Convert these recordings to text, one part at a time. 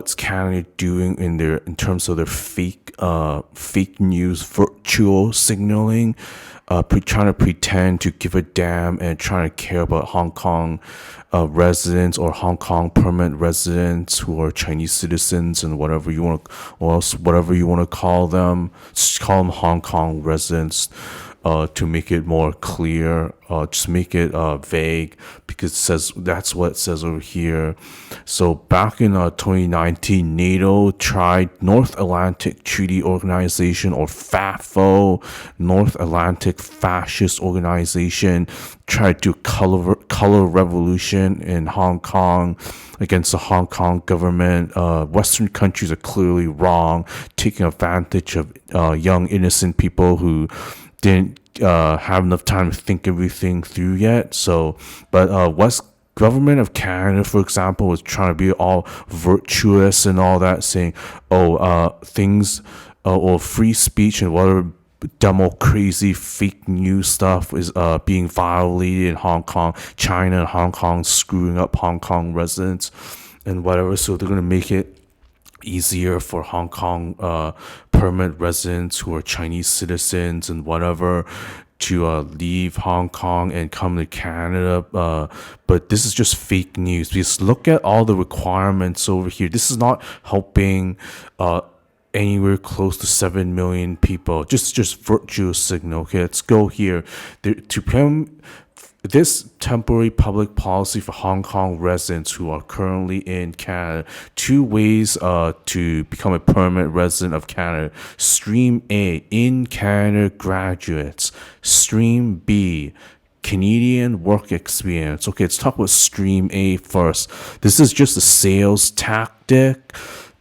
what's Canada doing in terms of their fake news, virtual signaling, trying to pretend to give a damn and trying to care about Hong Kong residents or Hong Kong permanent residents who are Chinese citizens and whatever you want to, or else whatever you want to call them. Just call them Hong Kong residents. To make it more clear, just make it vague, because it says that's what it says over here. So back in 2019, NATO tried North Atlantic Treaty Organization, or FAFO, North Atlantic Fascist Organization, tried to color revolution in Hong Kong against the Hong Kong government. Western countries are clearly wrong, taking advantage of young innocent people who didn't have enough time to think everything through yet. So, but West government of Canada, for example, was trying to be all virtuous and all that, saying, things or free speech and whatever demo crazy fake news stuff is being violated in Hong Kong, China and Hong Kong screwing up Hong Kong residents and whatever. So they're gonna make it easier for Hong Kong permanent residents who are Chinese citizens and whatever to leave Hong Kong and come to Canada. But this is just fake news, because look at all the requirements over here. This is not helping anywhere close to 7 million people. Just virtual signal. Okay, let's go here. This temporary public policy for Hong Kong residents who are currently in Canada, 2 ways to become a permanent resident of Canada. Stream A, in Canada graduates. Stream B, Canadian work experience. Okay, let's talk about Stream A first. This is just a sales tactic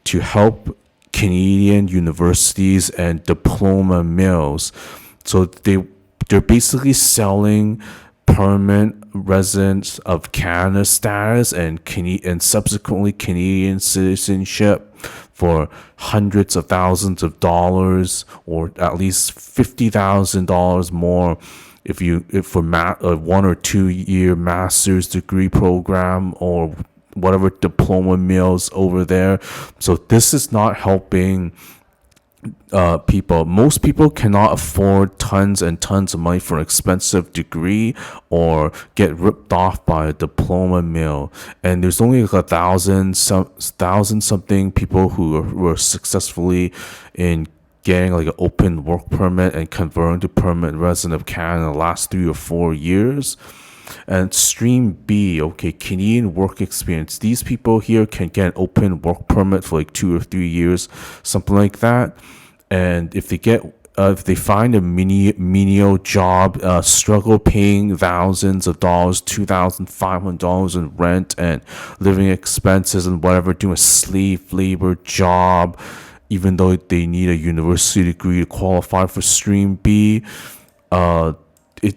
to help Canadian universities and diploma mills. So they're basically selling permanent residents of Canada status and subsequently Canadian citizenship for hundreds of thousands of dollars, or at least $50,000 more if for a 1 or 2 year master's degree program or whatever diploma mills over there. So this is not helping people. Most people cannot afford tons and tons of money for an expensive degree or get ripped off by a diploma mill. And there's only like 1,000 something people who were successfully in getting like an open work permit and converting to permanent resident of Canada in the last 3 or 4 years. And Stream B, okay, Canadian work experience. These people here can get an open work permit for like 2 or 3 years, something like that. And if they find a menial job, struggle paying thousands of dollars, $2,500 in rent and living expenses and whatever, doing a slave labor job, even though they need a university degree to qualify for Stream B,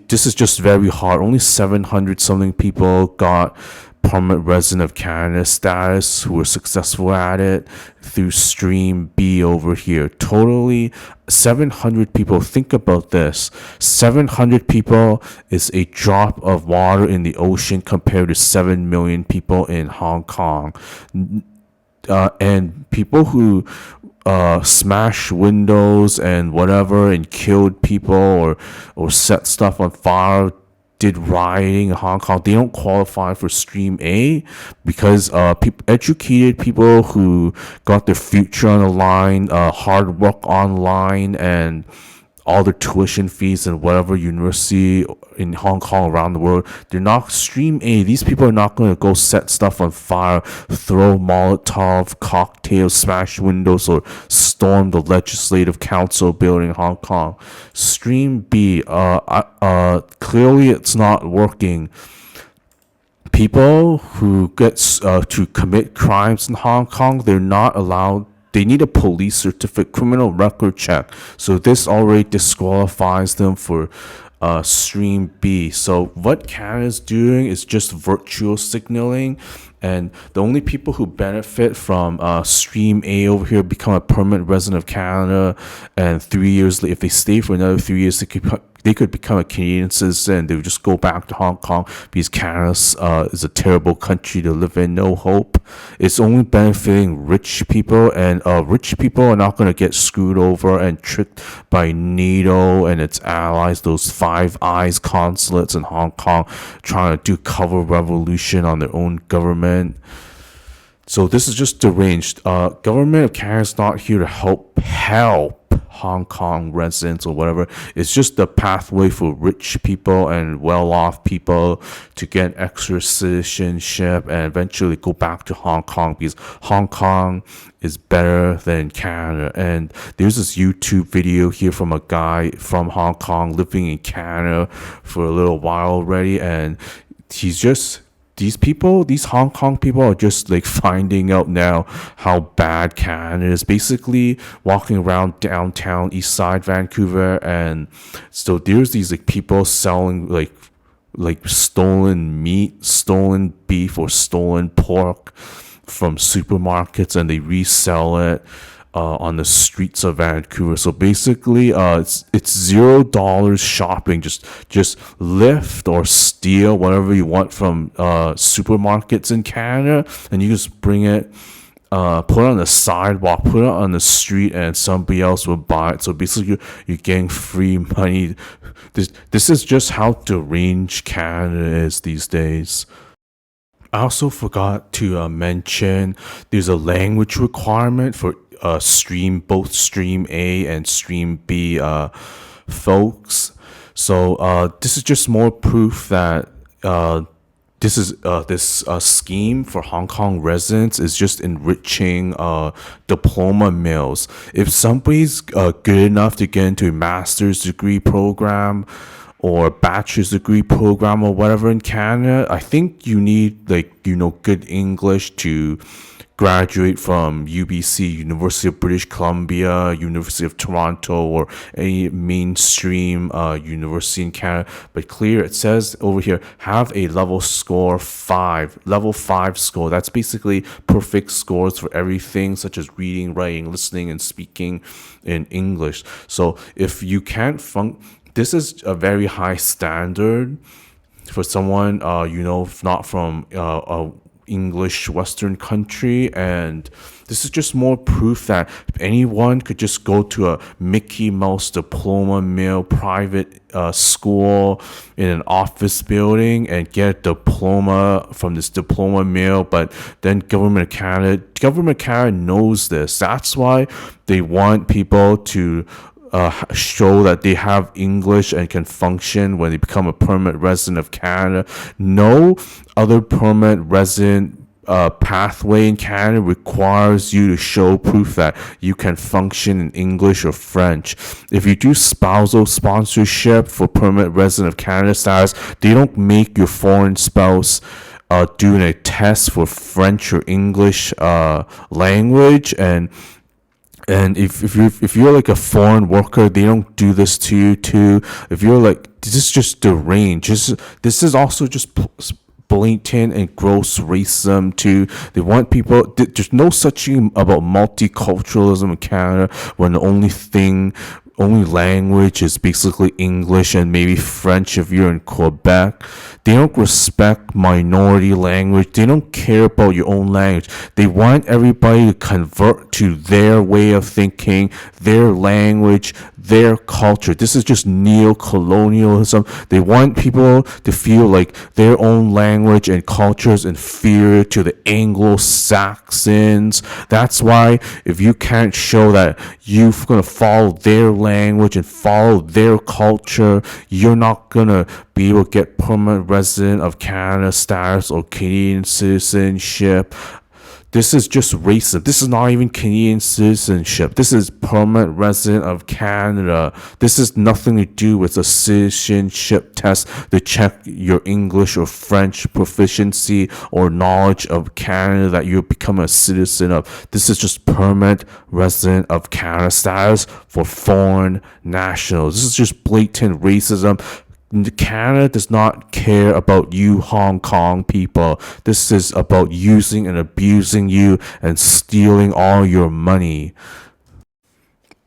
this is just very hard. Only 700 something people got permanent resident of Canada status who were successful at it through Stream B over here. Totally 700 people. Think about this. 700 people is a drop of water in the ocean compared to 7 million people in Hong Kong. And people who smash windows and whatever and killed people or set stuff on fire, did rioting in Hong Kong, they don't qualify for Stream A because educated people who got their future on the line, hard work online, and all their tuition fees and whatever university in Hong Kong around the world, they're not Stream A. These people are not going to go set stuff on fire, throw Molotov cocktails, smash windows, or storm the Legislative Council building in Hong Kong. Stream B, clearly it's not working. People who get to commit crimes in Hong Kong, they're not allowed. They need a police certificate, criminal record check. So this already disqualifies them for Stream B. So what Canada's doing is just virtual signaling, and the only people who benefit from Stream A over here become a permanent resident of Canada, and 3 years later, if they stay for another 3 years, they could become a Canadian citizen. They would just go back to Hong Kong because Canada is a terrible country to live in. No hope. It's only benefiting rich people, and rich people are not going to get screwed over and tricked by NATO and its allies, those Five Eyes consulates in Hong Kong, trying to do cover revolution on their own government. So this is just deranged. Government of Canada is not here to help Hong Kong residents or whatever. It's just a pathway for rich people and well-off people to get extra citizenship and eventually go back to Hong Kong, because Hong Kong is better than Canada. And there's this YouTube video here from a guy from Hong Kong living in Canada for a little while already, and he's just, these Hong Kong people are just like finding out now how bad Canada is. Basically walking around downtown east side Vancouver, and so there's these like people selling like stolen meat, stolen beef, or stolen pork from supermarkets, and they resell it on the streets of Vancouver. So basically, it's $0 shopping. Just lift or steal whatever you want from supermarkets in Canada, and you just bring it, put it on the sidewalk, put it on the street, and somebody else will buy it. So basically, you're getting free money. This is just how deranged Canada is these days. I also forgot to mention there's a language requirement for both stream A and stream B folks. So this is just more proof that this scheme for Hong Kong residents is just enriching diploma mills. If somebody's good enough to get into a master's degree program or bachelor's degree program or whatever in Canada, I think you need good English to graduate from UBC, University of British Columbia, University of Toronto, or any mainstream university in Canada. But clear, it says over here, have a level 5 score. That's basically perfect scores for everything, such as reading, writing, listening, and speaking in English. So if you can't this is a very high standard for someone, not from a English Western country, and this is just more proof that anyone could just go to a Mickey Mouse diploma mill private school in an office building and get a diploma from this diploma mill. But then government of Canada knows this. That's why they want people to show that they have English and can function when they become a permanent resident of Canada. No other permanent resident pathway in Canada requires you to show proof that you can function in English or French. If you do spousal sponsorship for permanent resident of Canada status, they don't make your foreign spouse doing a test for French or English language. And if you're like a foreign worker, they don't do this to you too. If you're like, this is just deranged. This is also just blatant and gross racism too. They want people. There's no such thing about multiculturalism in Canada when the only language is basically English and maybe French if you're in Quebec. They don't respect minority language. They don't care about your own language. They want everybody to convert to their way of thinking, their language, their culture. This is just neo-colonialism. They want people to feel like their own language and culture is inferior to the Anglo-Saxons. That's why if you can't show that you're going to follow their language and follow their culture, you're not going to be able to get permanent resident of Canada status or Canadian citizenship. This is just racism. This is not even Canadian citizenship. This is permanent resident of Canada. This has nothing to do with a citizenship test to check your English or French proficiency or knowledge of Canada that you become a citizen of. This is just permanent resident of Canada status for foreign nationals. This is just blatant racism. Canada does not care about you Hong Kong people. This is about using and abusing you and stealing all your money.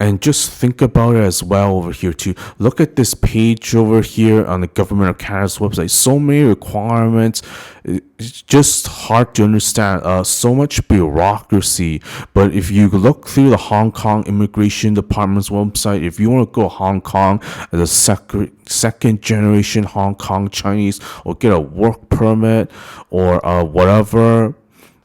And just think about it as well over here too. Look at this page over here on the government of Canada's website. So many requirements. It's just hard to understand. So much bureaucracy. But if you look through the Hong Kong Immigration Department's website, if you want to go to Hong Kong as a second generation Hong Kong Chinese, or get a work permit, or whatever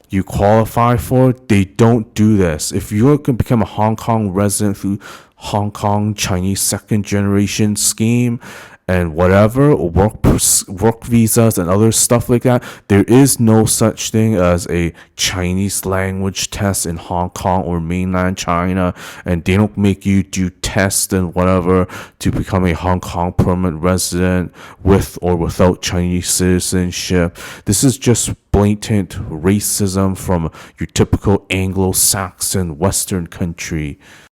you qualify for, they don't do this. If you're going to become a Hong Kong resident through Hong Kong Chinese second generation scheme and whatever, or work visas and other stuff like that, there is no such thing as a Chinese language test in Hong Kong or mainland China, and they don't make you do tests and whatever to become a Hong Kong permanent resident with or without Chinese citizenship. This is just blatant racism from your typical Anglo-Saxon Western country.